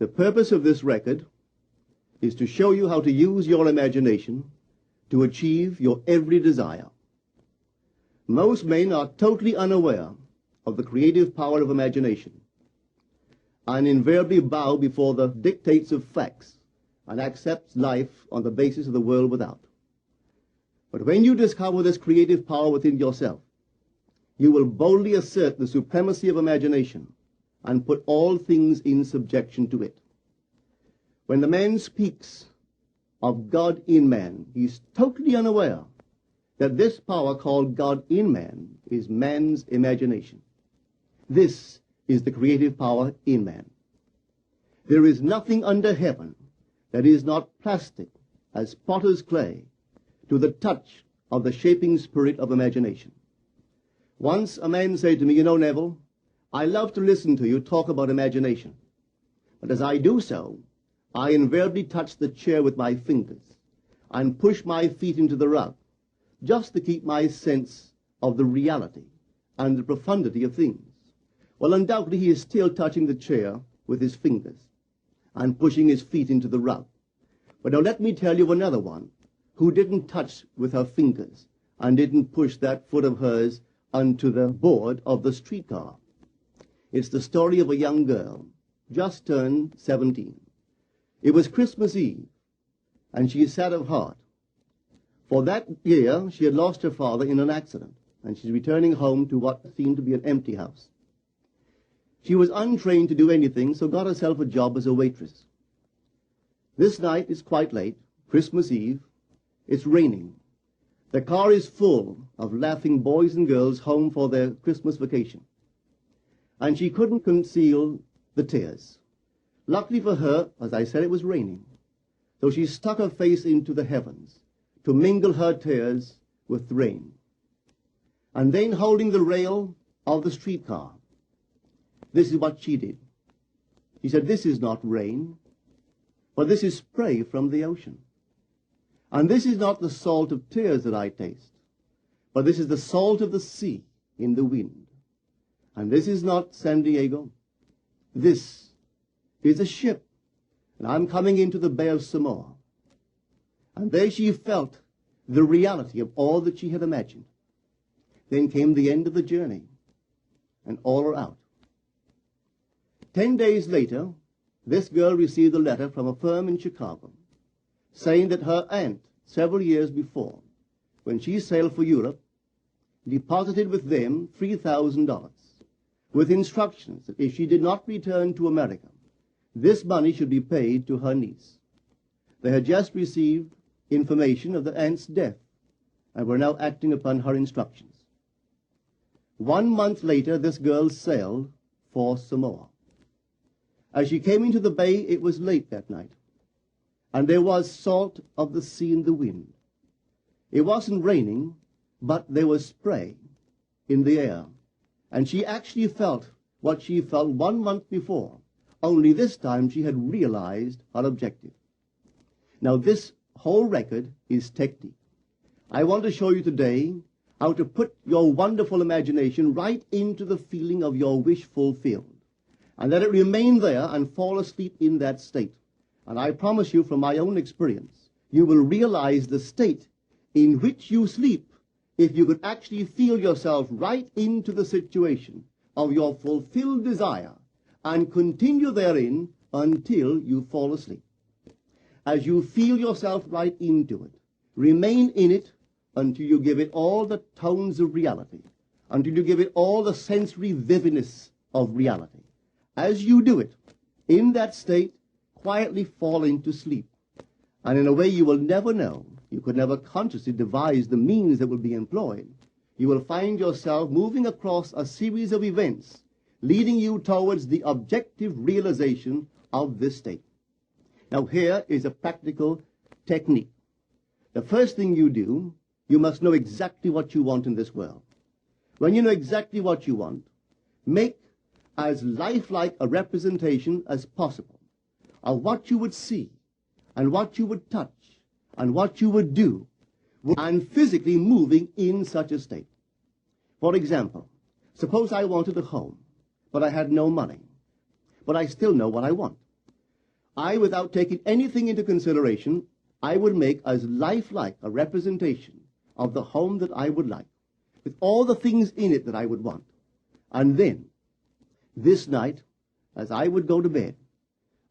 The purpose of this record is to show you how to use your imagination to achieve your every desire. Most men are totally unaware of the creative power of imagination and invariably bow before the dictates of facts and accept life on the basis of the world without. But when you discover this creative power within yourself, you will boldly assert the supremacy of imagination and put all things in subjection to it. When the man speaks of God in man, he is totally unaware that this power called God in man is man's imagination. This is the creative power in man. There is nothing under heaven that is not plastic as potter's clay to the touch of the shaping spirit of imagination. Once a man said to me, "You know, Neville, I love to listen to you talk about imagination. But as I do so, I invariably touch the chair with my fingers and push my feet into the rug, just to keep my sense of the reality and the profundity of things." Well, undoubtedly, he is still touching the chair with his fingers and pushing his feet into the rug. But now let me tell you another one who didn't touch with her fingers and didn't push that foot of hers onto the board of the streetcar. It's the story of a young girl, just turned 17. It was Christmas Eve, and she is sad of heart. For that year, she had lost her father in an accident, and she's returning home to what seemed to be an empty house. She was untrained to do anything, so got herself a job as a waitress. This night is quite late, Christmas Eve. It's raining. The car is full of laughing boys and girls home for their Christmas vacation. And she couldn't conceal the tears. Luckily for her, as I said, it was raining. So she stuck her face into the heavens to mingle her tears with the rain. And then, holding the rail of the streetcar, this is what she did. She said, "This is not rain, but this is spray from the ocean. And this is not the salt of tears that I taste, but this is the salt of the sea in the wind. And this is not San Diego. This is a ship, and I'm coming into the Bay of Samoa." And there she felt the reality of all that she had imagined. Then came the end of the journey, and all are out. 10 days later, this girl received a letter from a firm in Chicago saying that her aunt, several years before, when she sailed for Europe, deposited with them $3,000 with instructions that if she did not return to America, this money should be paid to her niece. They had just received information of the aunt's death and were now acting upon her instructions. 1 month later, this girl sailed for Samoa. As she came into the bay, it was late that night, and there was salt of the sea in the wind. It wasn't raining, but there was spray in the air, and she actually felt what she felt 1 month before, only this time she had realized her objective. Now, this whole record is technique. I want to show you today how to put your wonderful imagination right into the feeling of your wish fulfilled, and let it remain there and fall asleep in that state. And I promise you from my own experience, you will realize the state in which you sleep if you could actually feel yourself right into the situation of your fulfilled desire and continue therein until you fall asleep. As you feel yourself right into it, remain in it until you give it all the tones of reality, until you give it all the sensory vividness of reality. As you do it, in that state, quietly fall into sleep. And in a way you will never know, you could never consciously devise the means that will be employed, you will find yourself moving across a series of events leading you towards the objective realization of this state. Now, here is a practical technique. The first thing you do, you must know exactly what you want in this world. When you know exactly what you want, make as lifelike a representation as possible of what you would see and what you would touch and what you would do and physically moving in such a state. For example, suppose I wanted a home, but I had no money, but I still know what I want. without taking anything into consideration, I would make as lifelike a representation of the home that I would like, with all the things in it that I would want. And then, this night, as I would go to bed,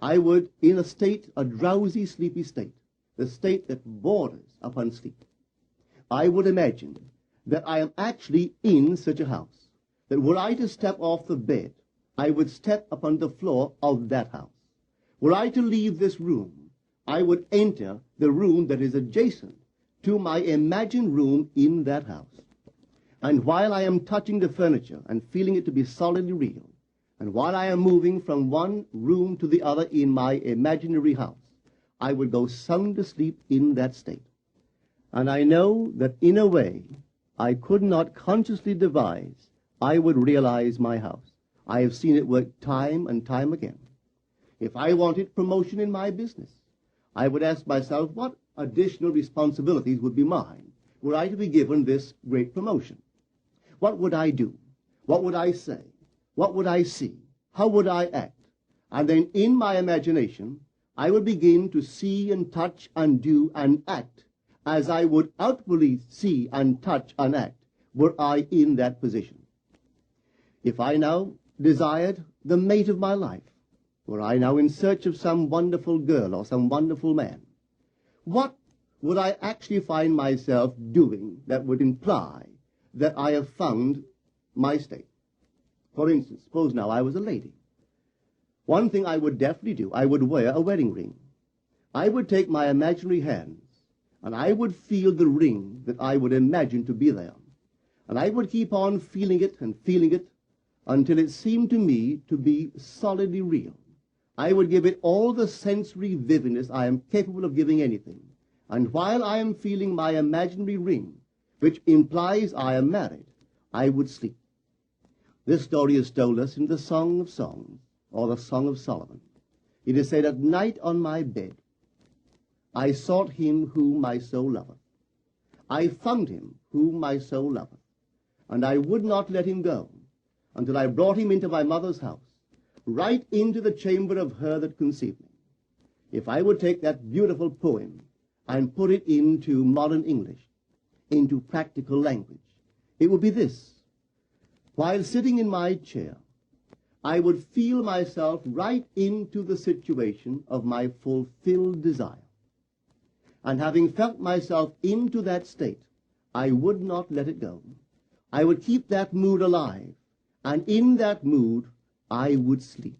I would, in a drowsy, sleepy state, the state that borders upon sleep, I would imagine that I am actually in such a house, that were I to step off the bed, I would step upon the floor of that house. Were I to leave this room, I would enter the room that is adjacent to my imagined room in that house. And while I am touching the furniture and feeling it to be solidly real, and while I am moving from one room to the other in my imaginary house, I would go sound asleep in that state. And I know that in a way I could not consciously devise, I would realize my house. I have seen it work time and time again. If I wanted promotion in my business, I would ask myself what additional responsibilities would be mine were I to be given this great promotion. What would I do? What would I say? What would I see? How would I act? And then in my imagination, I would begin to see and touch and do and act as I would outwardly see and touch and act were I in that position. If I now desired the mate of my life, were I now in search of some wonderful girl or some wonderful man, what would I actually find myself doing that would imply that I have found my state? For instance, suppose now I was a lady. One thing I would definitely do, I would wear a wedding ring. I would take my imaginary hands, and I would feel the ring that I would imagine to be there. And I would keep on feeling it until it seemed to me to be solidly real. I would give it all the sensory vividness I am capable of giving anything. And while I am feeling my imaginary ring, which implies I am married, I would sleep. This story is told us in the Song of Songs, or the Song of Solomon. It is said, "At night on my bed, I sought him whom my soul loveth. I found him whom my soul loveth, and I would not let him go until I brought him into my mother's house, right into the chamber of her that conceived me." If I would take that beautiful poem and put it into modern English, into practical language, it would be this. While sitting in my chair, I would feel myself right into the situation of my fulfilled desire. And having felt myself into that state, I would not let it go. I would keep that mood alive, and in that mood, I would sleep.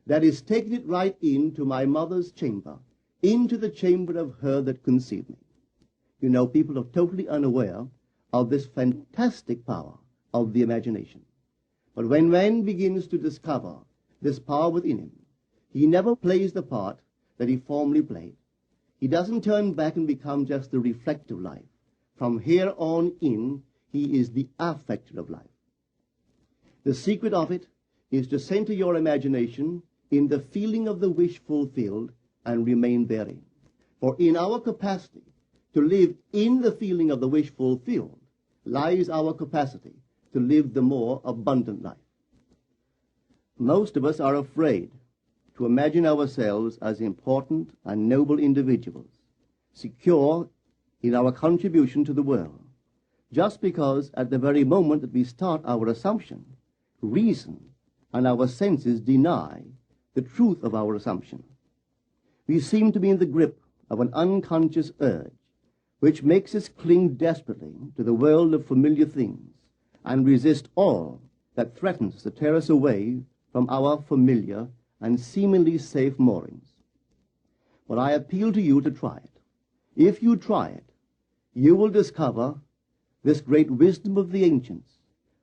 That is, taking it right into my mother's chamber, into the chamber of her that conceived me. You know, people are totally unaware of this fantastic power of the imagination. But when man begins to discover this power within him, he never plays the part that he formerly played. He doesn't turn back and become just the reflector of life. From here on in, he is the affecter of life. The secret of it is to center your imagination in the feeling of the wish fulfilled and remain therein. For in our capacity to live in the feeling of the wish fulfilled lies our capacity to live the more abundant life. Most of us are afraid to imagine ourselves as important and noble individuals, secure in our contribution to the world, just because at the very moment that we start our assumption, reason and our senses deny the truth of our assumption. We seem to be in the grip of an unconscious urge, which makes us cling desperately to the world of familiar things and resist all that threatens to tear us away from our familiar and seemingly safe moorings. But I appeal to you to try it. If you try it, you will discover this great wisdom of the ancients,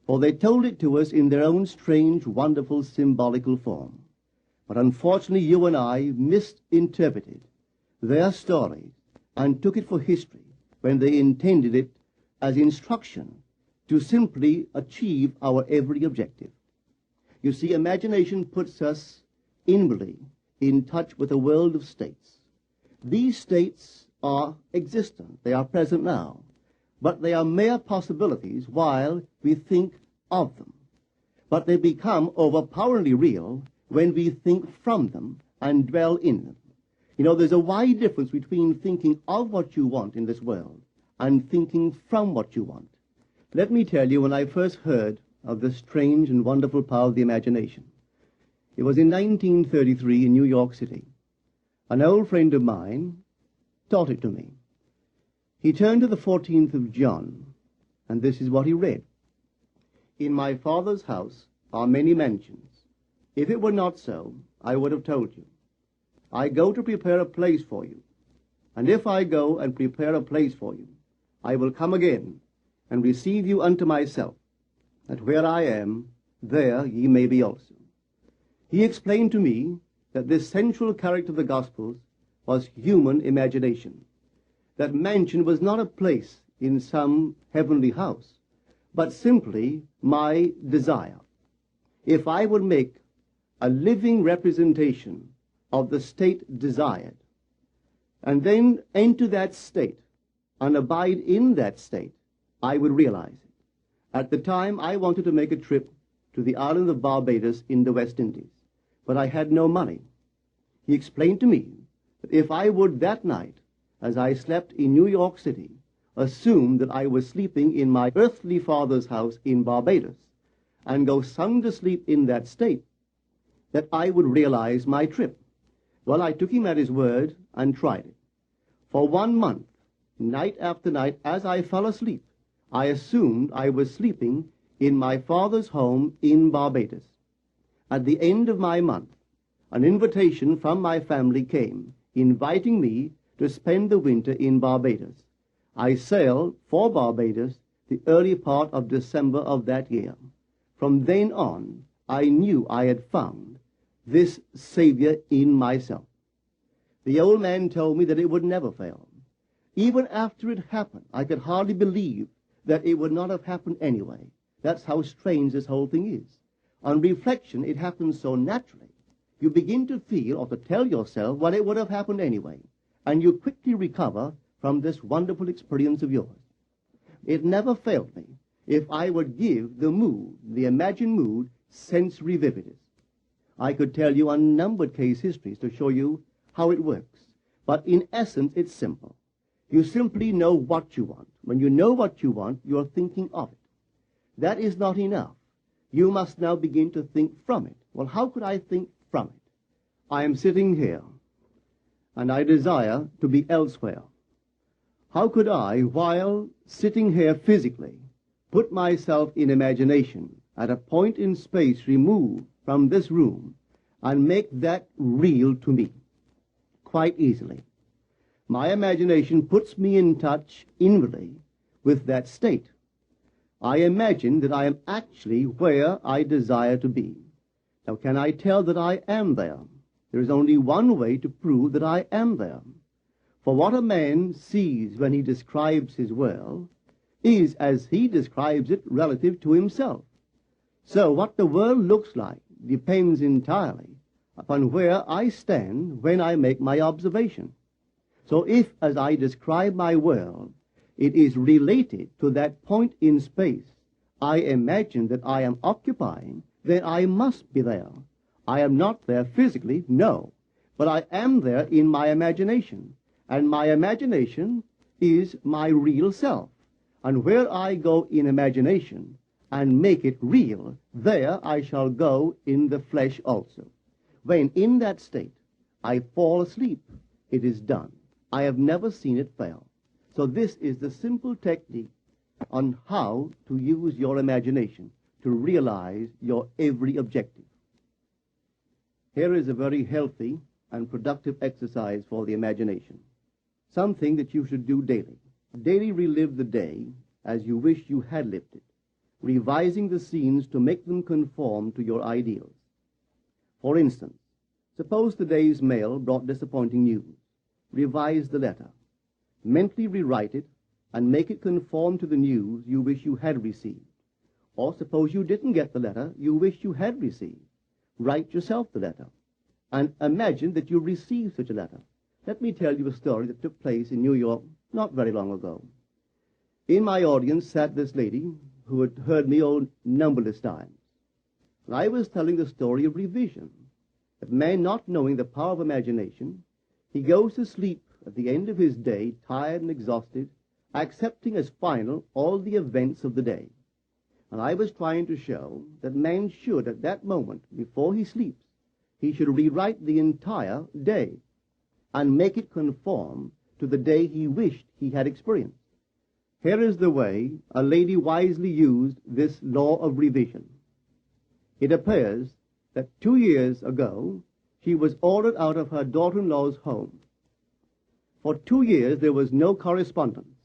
for they told it to us in their own strange, wonderful, symbolical form. But unfortunately, you and I misinterpreted their story and took it for history when they intended it as instruction to simply achieve our every objective. You see, imagination puts us inwardly in touch with a world of states. These states are existent. They are present now. But they are mere possibilities while we think of them. But they become overpoweringly real when we think from them and dwell in them. You know, there's a wide difference between thinking of what you want in this world and thinking from what you want. Let me tell you, when I first heard of this strange and wonderful power of the imagination, it was in 1933 in New York City. An old friend of mine taught it to me. He turned to the 14th of John, and this is what he read. In my Father's house are many mansions. If it were not so, I would have told you. I go to prepare a place for you. And if I go and prepare a place for you, I will come again and receive you unto myself, that where I am, there ye may be also. He explained to me that this central character of the Gospels was human imagination, that mansion was not a place in some heavenly house, but simply my desire. If I would make a living representation of the state desired, and then enter that state and abide in that state, I would realize it. At the time, I wanted to make a trip to the island of Barbados in the West Indies, but I had no money. He explained to me that if I would that night, as I slept in New York City, assume that I was sleeping in my earthly father's house in Barbados, and go sound asleep in that state, that I would realize my trip. Well, I took him at his word and tried it. For 1 month, night after night, as I fell asleep, I assumed I was sleeping in my father's home in Barbados. At the end of my month, an invitation from my family came, inviting me to spend the winter in Barbados. I sailed for Barbados the early part of December of that year. From then on, I knew I had found this Savior in myself. The old man told me that it would never fail. Even after it happened, I could hardly believe that it would not have happened anyway. That's how strange this whole thing is. On reflection, it happens so naturally. You begin to feel or to tell yourself, well, it would have happened anyway. And you quickly recover from this wonderful experience of yours. It never failed me if I would give the mood, the imagined mood, sensory vividness. I could tell you unnumbered case histories to show you how it works. But in essence, it's simple. You simply know what you want. When you know what you want, you're thinking of it. That is not enough. You must now begin to think from it. Well, how could I think from it? I am sitting here, and I desire to be elsewhere. How could I, while sitting here physically, put myself in imagination at a point in space removed from this room and make that real to me? Quite easily. My imagination puts me in touch inwardly with that state. I imagine that I am actually where I desire to be. Now, can I tell that I am there? There is only one way to prove that I am there. For what a man sees when he describes his world is as he describes it relative to himself. So what the world looks like depends entirely upon where I stand when I make my observation. So if, as I describe my world, it is related to that point in space I imagine that I am occupying, then I must be there. I am not there physically, no, but I am there in my imagination, and my imagination is my real self. And where I go in imagination and make it real, there I shall go in the flesh also. When in that state I fall asleep, it is done. I have never seen it fail. So this is the simple technique on how to use your imagination to realize your every objective. Here is a very healthy and productive exercise for the imagination. Something that you should do daily. Daily relive the day as you wish you had lived it, revising the scenes to make them conform to your ideals. For instance, suppose the day's mail brought disappointing news. Revise the letter. Mentally rewrite it and make it conform to the news you wish you had received. Or suppose you didn't get the letter you wish you had received. Write yourself the letter and imagine that you received such a letter. Let me tell you a story that took place in New York not very long ago. In my audience sat this lady who had heard me numberless times. And I was telling the story of revision, that man, not knowing the power of imagination, he goes to sleep at the end of his day, tired and exhausted, accepting as final all the events of the day. And I was trying to show that man should, at that moment, before he sleeps, he should rewrite the entire day and make it conform to the day he wished he had experienced. Here is the way a lady wisely used this law of revision. It appears that 2 years ago, she was ordered out of her daughter-in-law's home. For 2 years, there was no correspondence.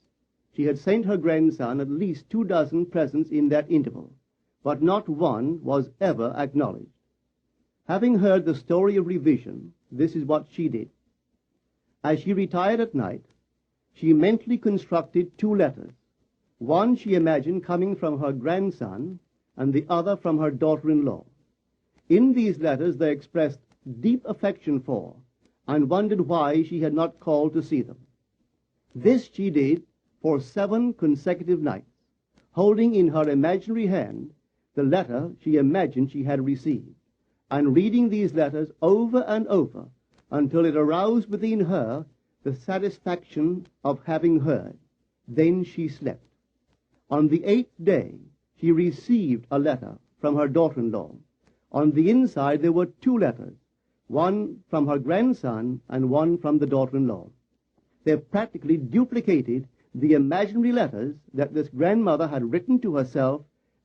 She had sent her grandson at least 2 dozen presents in that interval, but not one was ever acknowledged. Having heard the story of revision, this is what she did. As she retired at night, she mentally constructed 2 letters. One she imagined coming from her grandson, and the other from her daughter-in-law. In these letters they expressed deep affection for, and wondered why she had not called to see them. This she did for 7 consecutive nights, holding in her imaginary hand the letter she imagined she had received, and reading these letters over and over until it aroused within her the satisfaction of having heard. Then she slept. On the 8th day, she received a letter from her daughter-in-law. On the inside there were 2 letters, one from her grandson and one from the daughter-in-law. They practically duplicated the imaginary letters that this grandmother had written to herself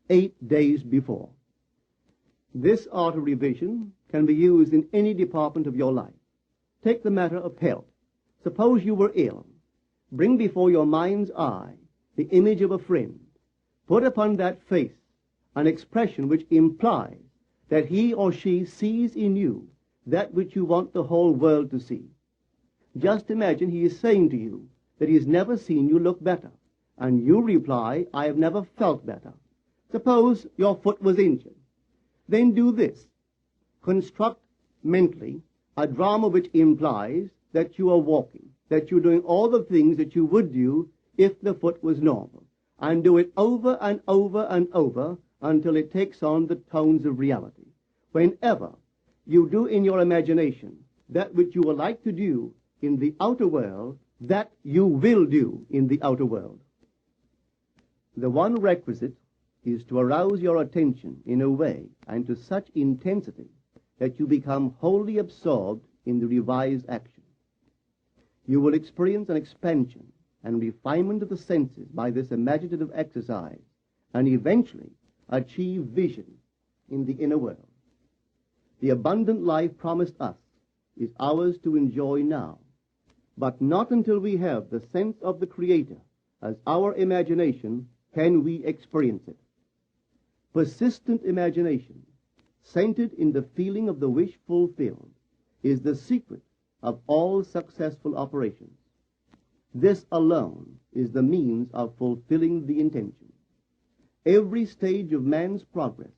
8 days before. This art of revision can be used in any department of your life. Take the matter of health. Suppose you were ill. Bring before your mind's eye the image of a friend. Put upon that face an expression which implies that he or she sees in you that which you want the whole world to see. Just imagine he is saying to you that he has never seen you look better, and you reply, I have never felt better. Suppose your foot was injured. Then do this. Construct mentally a drama which implies that you are walking, that you're doing all the things that you would do if the foot was normal, and do it over and over and over until it takes on the tones of reality. Whenever you do in your imagination that which you would like to do in the outer world, that you will do in the outer world. The one requisite is to arouse your attention in a way and to such intensity that you become wholly absorbed in the revised action. You will experience an expansion and refinement of the senses by this imaginative exercise, and eventually achieve vision in the inner world. The abundant life promised us is ours to enjoy now, but not until we have the sense of the Creator as our imagination can we experience it. Persistent imagination, centered in the feeling of the wish fulfilled, is the secret of all successful operations. This alone is the means of fulfilling the intention. Every stage of man's progress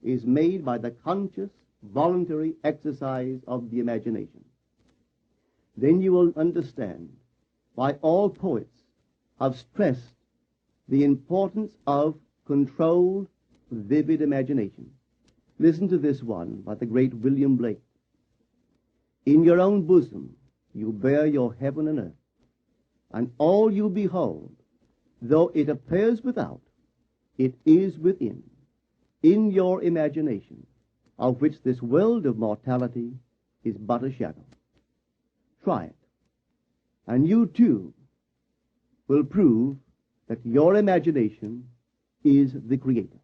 is made by the conscious, voluntary exercise of the imagination. Then you will understand why all poets have stressed the importance of controlled, vivid imagination. Listen to this one by the great William Blake. In your own bosom you bear your heaven and earth, and all you behold, though it appears without, it is within, in your imagination, of which this world of mortality is but a shadow. Try it, and you too will prove that your imagination is the Creator.